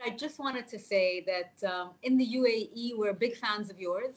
I just wanted to say that in the UAE, we're big fans of yours,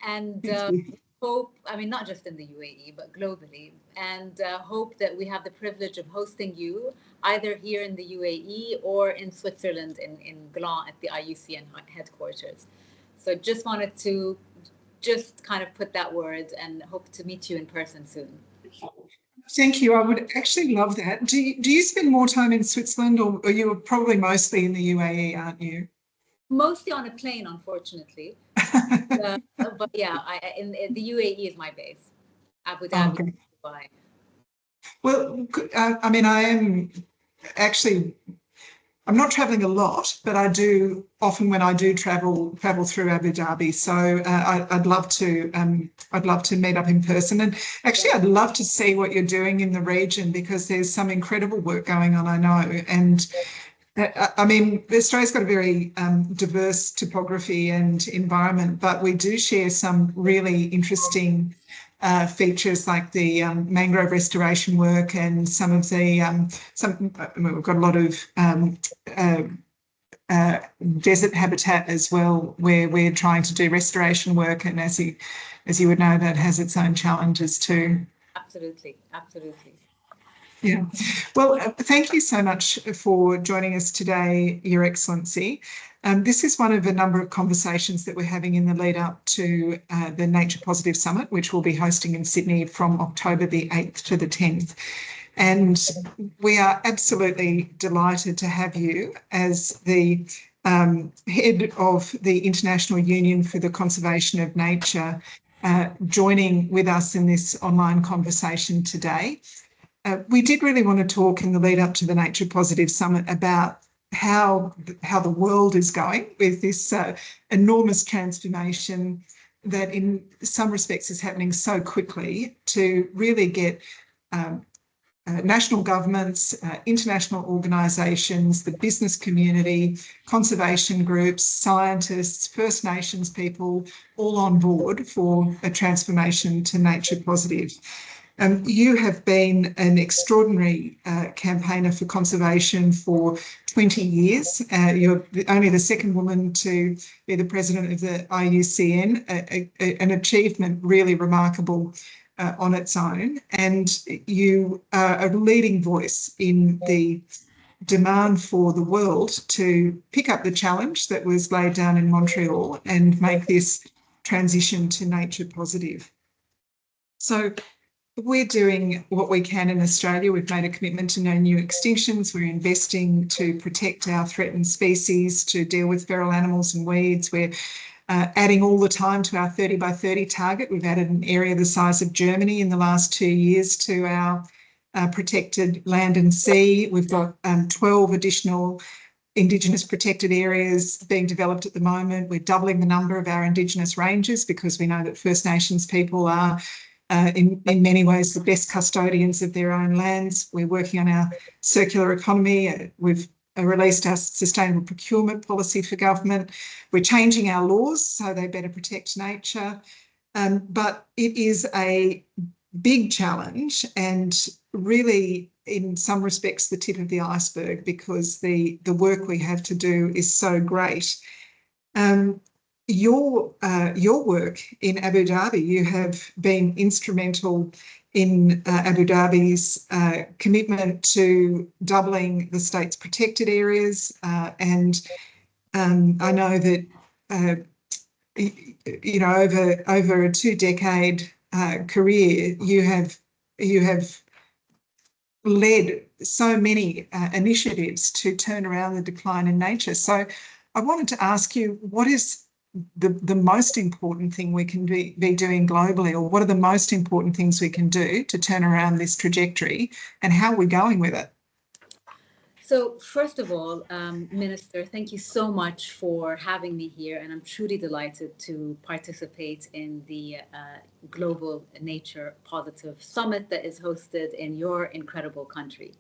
and Thank you. hope, I mean, not just in the UAE, but globally, and hope that we have the privilege of hosting you either here in the UAE or in Switzerland in Gland at the IUCN headquarters. So just wanted to just kind of put that word and hope to meet you in person soon. Thank you. I would actually love that. Do you spend more time in Switzerland, or you're probably mostly in the UAE, aren't you? Mostly on a plane, unfortunately. But yeah, in the UAE is my base. Abu Oh, Dhabi, great. Dubai. Well, I mean, I am actually, I'm not traveling a lot, but I do often when I do travel through Abu Dhabi. So I'd love to meet up in person. And actually, I'd love to see what you're doing in the region because there's some incredible work going on, I know. And I mean, Australia's got a very diverse topography and environment, but we do share some really interesting features like the mangrove restoration work and some of the I mean, we've got a lot of uh, desert habitat as well, where we're trying to do restoration work, and as you would know, that has its own challenges too. Absolutely, absolutely. Yeah. Well, thank you so much for joining us today, Your Excellency. This is one of a number of conversations that we're having in the lead up to the Nature Positive Summit, which we'll be hosting in Sydney from October the 8th to the 10th. And we are absolutely delighted to have you as the head of the International Union for the Conservation of Nature joining with us in this online conversation today. We did really want to talk in the lead up to the Nature Positive Summit about how the world is going with this enormous transformation that in some respects is happening so quickly, to really get national governments, international organisations, the business community, conservation groups, scientists, First Nations people, all on board for a transformation to nature positive. You have been an extraordinary campaigner for conservation for 20 years. You're only the second woman to be the president of the IUCN, an achievement really remarkable on its own. And you are a leading voice in the demand for the world to pick up the challenge that was laid down in Montreal and make this transition to nature positive. So we're doing what we can in Australia. We've made a commitment to no new extinctions. We're investing to protect our threatened species, to deal with feral animals and weeds. We're adding all the time to our 30 by 30 target. We've added an area the size of Germany in the last 2 years to our protected land and sea. We've got 12 additional Indigenous protected areas being developed at the moment. We're doubling the number of our Indigenous ranges because we know that First Nations people are in many ways the best custodians of their own lands. We're working on our circular economy. We've released our sustainable procurement policy for government. We're changing our laws so they better protect nature. But it is a big challenge and really, in some respects, the tip of the iceberg because the work we have to do is so great. Your work in Abu Dhabi, you have been instrumental in Abu Dhabi's commitment to doubling the state's protected areas, and I know that you know over a 2-decade career, you have led so many initiatives to turn around the decline in nature. So I wanted to ask you, what is the most important thing we can be doing globally, or what are the most important things we can do to turn around this trajectory, and how are we going with it? So first of all, Minister, thank you so much for having me here, and I'm truly delighted to participate in the Global Nature Positive Summit that is hosted in your incredible country.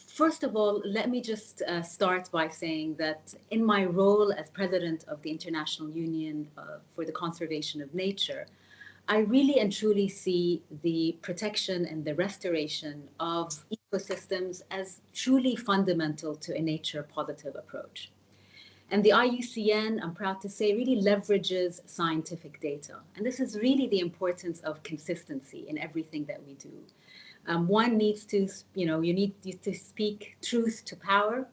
First of all, let me just start by saying that in my role as president of the International Union for the Conservation of Nature, I really and truly see the protection and the restoration of ecosystems as truly fundamental to a nature positive approach. And the IUCN, I'm proud to say, really leverages scientific data. And this is really the importance of consistency in everything that we do. One needs to, you need to speak truth to power.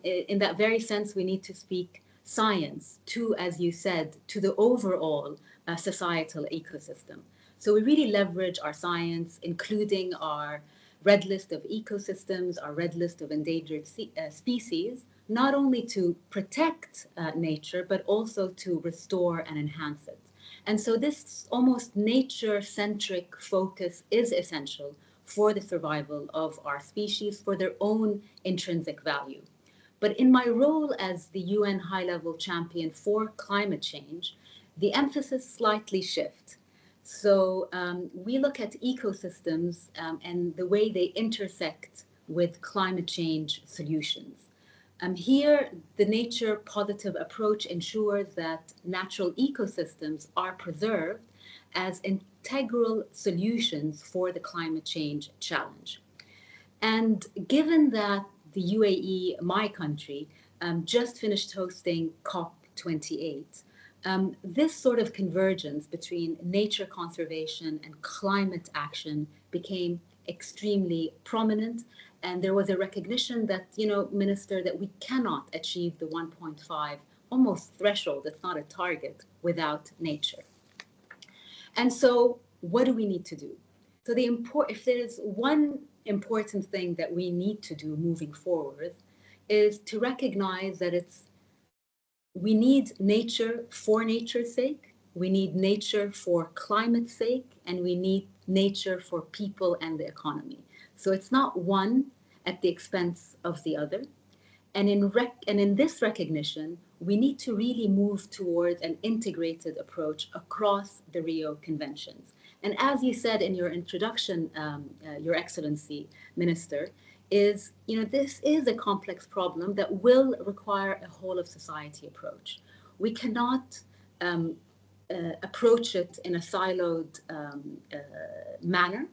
In that very sense, we need to speak science to, as you said, to the overall societal ecosystem. So we really leverage our science, including our red list of ecosystems, our red list of endangered species, not only to protect nature, but also to restore and enhance it. And so this almost nature-centric focus is essential for the survival of our species, for their own intrinsic value. But in my role as the UN high-level champion for climate change, the emphasis slightly shifts. So we look at ecosystems and the way they intersect with climate change solutions. Here, the nature positive approach ensures that natural ecosystems are preserved as integral solutions for the climate change challenge. And given that the UAE, my country, just finished hosting COP28, this sort of convergence between nature conservation and climate action became extremely prominent. And there was a recognition that, Minister, that we cannot achieve the 1.5 almost threshold, it's not a target, without nature. And so what do we need to do? So if there is one important thing that we need to do moving forward is to recognize that we need nature for nature's sake, we need nature for climate's sake, and we need nature for people and the economy. So it's not one at the expense of the other. And in this recognition, we need to really move towards an integrated approach across the Rio Conventions. And as you said in your introduction, Your Excellency, Minister, this is a complex problem that will require a whole of society approach. We cannot approach it in a siloed manner.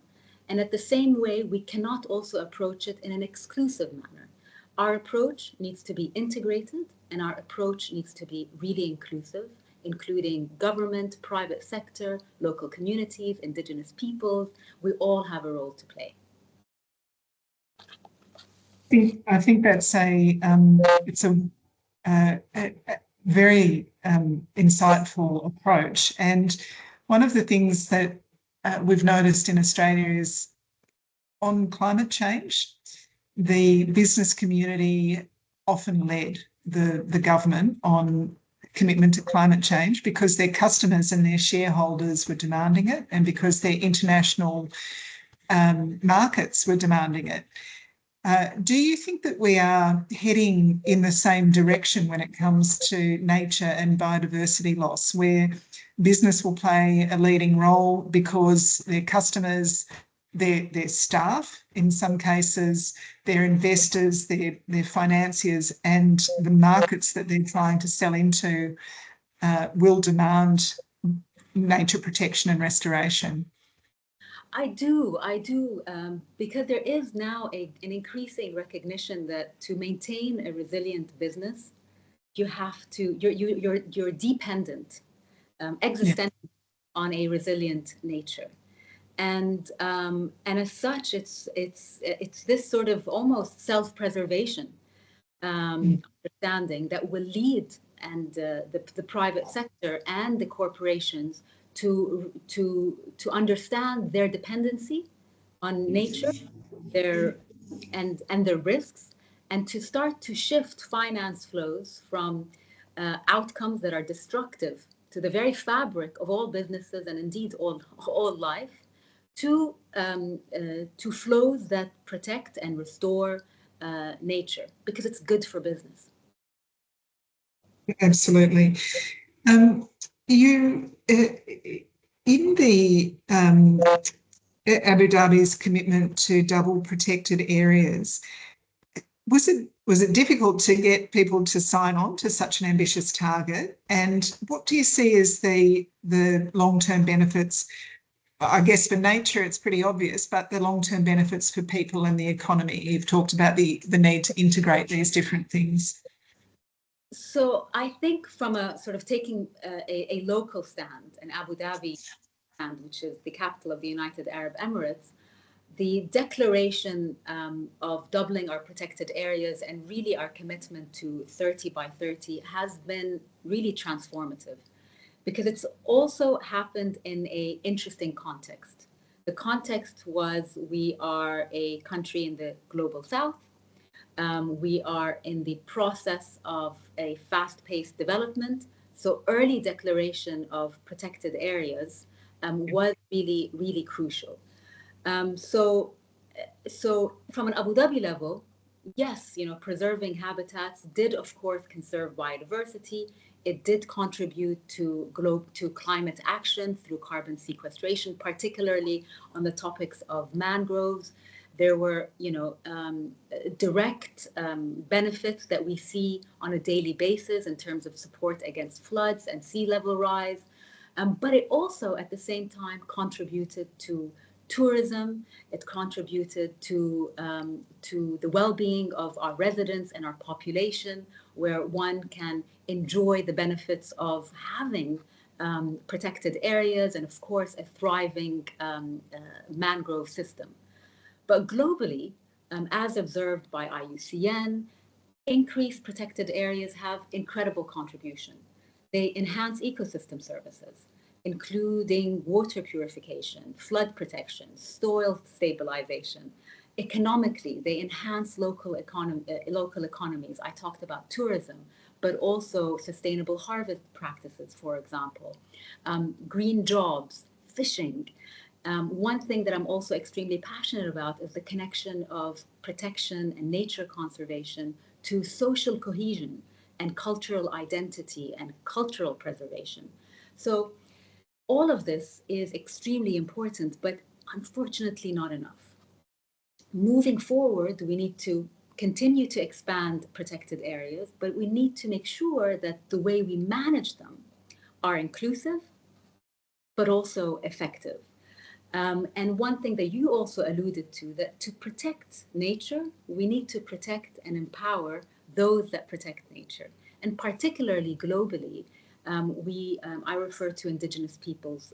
And at the same way, we cannot also approach it in an exclusive manner. Our approach needs to be integrated, and our approach needs to be really inclusive, including government, private sector, local communities, indigenous peoples. We all have a role to play. I think that's it's a very insightful approach. And one of the things that we've noticed in Australia is on climate change, the business community often led the government on commitment to climate change because their customers and their shareholders were demanding it, and because their international markets were demanding it. Do you think that we are heading in the same direction when it comes to nature and biodiversity loss, where business will play a leading role because their customers, their staff, in some cases, their investors, their financiers, and the markets that they're trying to sell into will demand nature protection and restoration? I do, because there is now an increasing recognition that to maintain a resilient business, you have to, you're dependent, existentially, on a resilient nature. And as such, it's this sort of almost self-preservation understanding that will lead and the private sector and the corporations to understand their dependency on nature, and their risks, and to start to shift finance flows from outcomes that are destructive to the very fabric of all businesses and indeed all life, to flows that protect and restore nature, because it's good for business. Absolutely. You, in the Abu Dhabi's commitment to double protected areas, was it difficult to get people to sign on to such an ambitious target? And what do you see as the long-term benefits? I guess for nature, it's pretty obvious, but the long-term benefits for people and the economy. You've talked about the need to integrate these different things. So I think from a sort of taking a local stand, an Abu Dhabi stand, which is the capital of the United Arab Emirates, the declaration of doubling our protected areas and really our commitment to 30 by 30 has been really transformative, because it's also happened in an interesting context. The context was we are a country in the global south. We are in the process of a fast-paced development. So early declaration of protected areas was really, really crucial. So from an Abu Dhabi level, yes, preserving habitats did, of course, conserve biodiversity. It did contribute to climate action through carbon sequestration, particularly on the topics of mangroves. There were, direct benefits that we see on a daily basis in terms of support against floods and sea level rise. But it also, at the same time, contributed to tourism. It contributed to the well-being of our residents and our population, where one can enjoy the benefits of having protected areas and, of course, a thriving mangrove system. But globally, as observed by IUCN, increased protected areas have incredible contribution. They enhance ecosystem services, including water purification, flood protection, soil stabilization. Economically, they enhance local economies. I talked about tourism, but also sustainable harvest practices, for example, green jobs, fishing. One thing that I'm also extremely passionate about is the connection of protection and nature conservation to social cohesion and cultural identity and cultural preservation. So all of this is extremely important, but unfortunately not enough. Moving forward, we need to continue to expand protected areas, but we need to make sure that the way we manage them are inclusive, but also effective. And one thing that you also alluded to, that to protect nature, we need to protect and empower those that protect nature. And particularly globally, I refer to Indigenous Peoples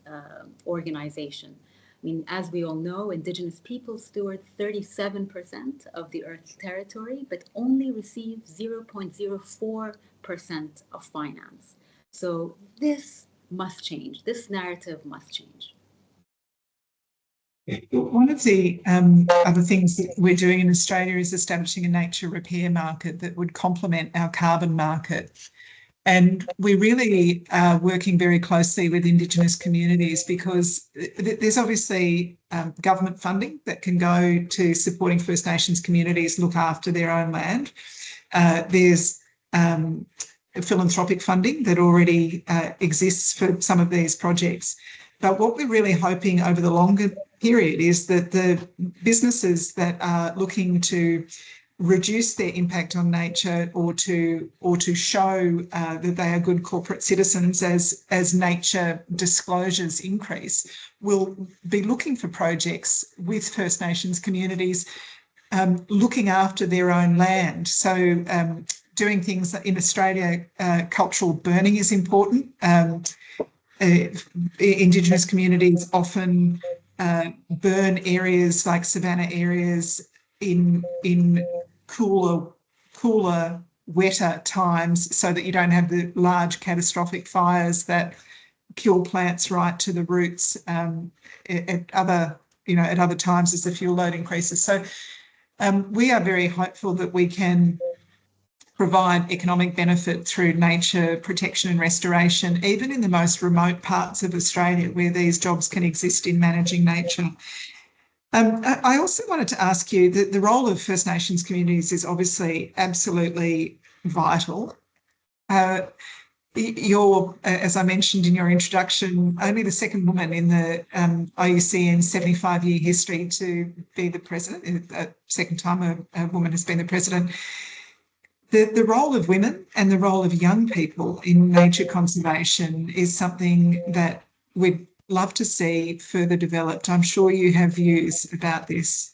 Organization. I mean, as we all know, Indigenous peoples steward 37% of the Earth's territory, but only receive 0.04% of finance. So this must change. This narrative must change. One of the other things that we're doing in Australia is establishing a nature repair market that would complement our carbon market. And we really are working very closely with Indigenous communities, because there's obviously government funding that can go to supporting First Nations communities look after their own land. There's philanthropic funding that already exists for some of these projects. But what we're really hoping over the longer period is that the businesses that are looking to reduce their impact on nature, or to show that they are good corporate citizens as nature disclosures increase, will be looking for projects with First Nations communities looking after their own land. So doing things in Australia, cultural burning is important. Indigenous communities often burn areas like savanna areas in cooler, wetter times, so that you don't have the large catastrophic fires that kill plants right to the roots at other times as the fuel load increases. So we are very hopeful that we can provide economic benefit through nature protection and restoration, even in the most remote parts of Australia where these jobs can exist in managing nature. I also wanted to ask you that the role of First Nations communities is obviously absolutely vital. You're, as I mentioned in your introduction, only the second woman in the IUCN's 75-year history to be the president. Second time a woman has been the president. The role of women and the role of young people in nature conservation is something that we'd love to see further developed. I'm sure you have views about this.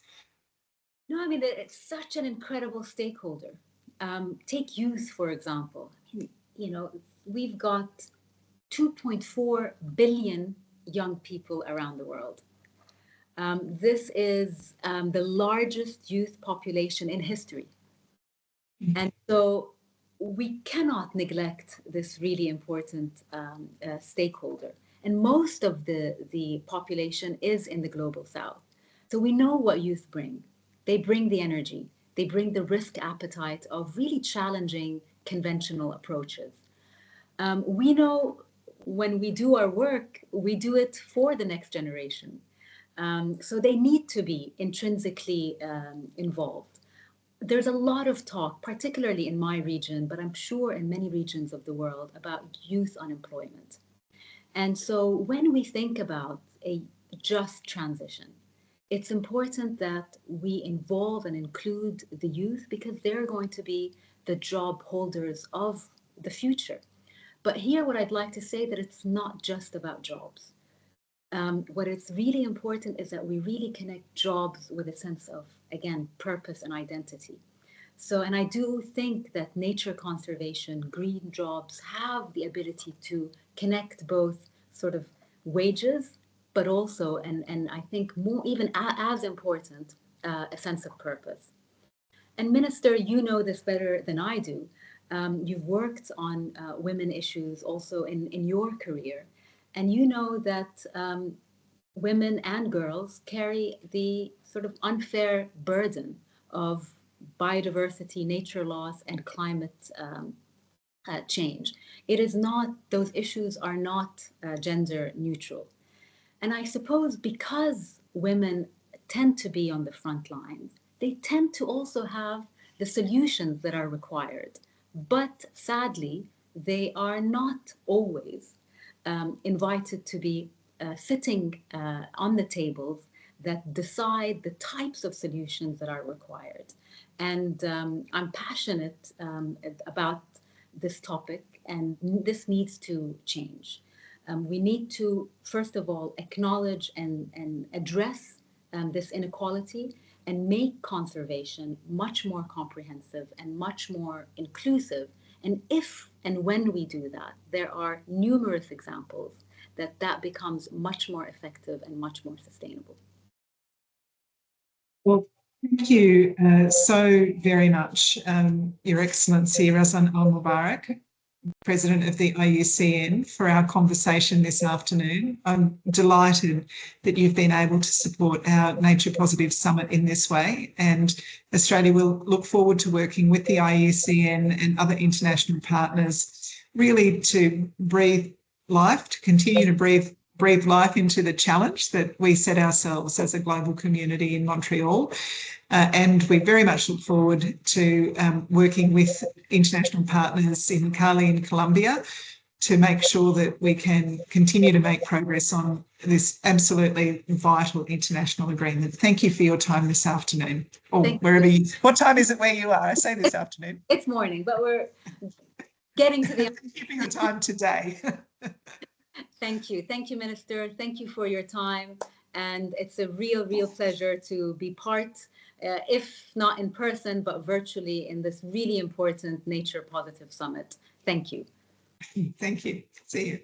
No, I mean, it's such an incredible stakeholder. Take youth, for example. You know, we've got 2.4 billion young people around the world. This is the largest youth population in history. And so we cannot neglect this really important stakeholder. And most of the population is in the global south. So we know what youth bring. They bring the energy. They bring the risk appetite of really challenging conventional approaches. We know when we do our work, we do it for the next generation. So they need to be intrinsically involved. There's a lot of talk, particularly in my region, but I'm sure in many regions of the world, about youth unemployment. And so when we think about a just transition, it's important that we involve and include the youth because they're going to be the job holders of the future. But here, what I'd like to say that it's not just about jobs. What is really important is that we really connect jobs with a sense of, again, purpose and identity. So, and I do think that nature conservation, green jobs have the ability to connect both sort of wages, but also, and I think more, even as important, a sense of purpose. And Minister, you know this better than I do. You've worked on women issues also in your career. And you know that women and girls carry the sort of unfair burden of biodiversity, nature loss, and climate change. It is not, those issues are not gender neutral. And I suppose because women tend to be on the front lines, they tend to also have the solutions that are required. But sadly, they are not always invited to be sitting on the tables that decide the types of solutions that are required. And I'm passionate about this topic, and this needs to change. We need to, first of all, acknowledge and address this inequality and make conservation much more comprehensive and much more inclusive. And if and when we do that, there are numerous examples that becomes much more effective and much more sustainable. Well, thank you so very much, Your Excellency Razan Al Mubarak, President of the IUCN, for our conversation this afternoon. I'm delighted that you've been able to support our Nature Positive Summit in this way, and Australia will look forward to working with the IUCN and other international partners really to breathe life, to continue to breathe life into the challenge that we set ourselves as a global community in Montreal. And we very much look forward to working with international partners in Cali and Colombia to make sure that we can continue to make progress on this absolutely vital international agreement. Thank you for your time this afternoon, or wherever you, what time is it where you are? I say this afternoon. It's morning, but we're getting to the end. Thank you for your time today. Thank you. Thank you, Minister. Thank you for your time. And it's a real pleasure to be part, if not in person, but virtually in this really important Nature Positive Summit. Thank you. Thank you. See you.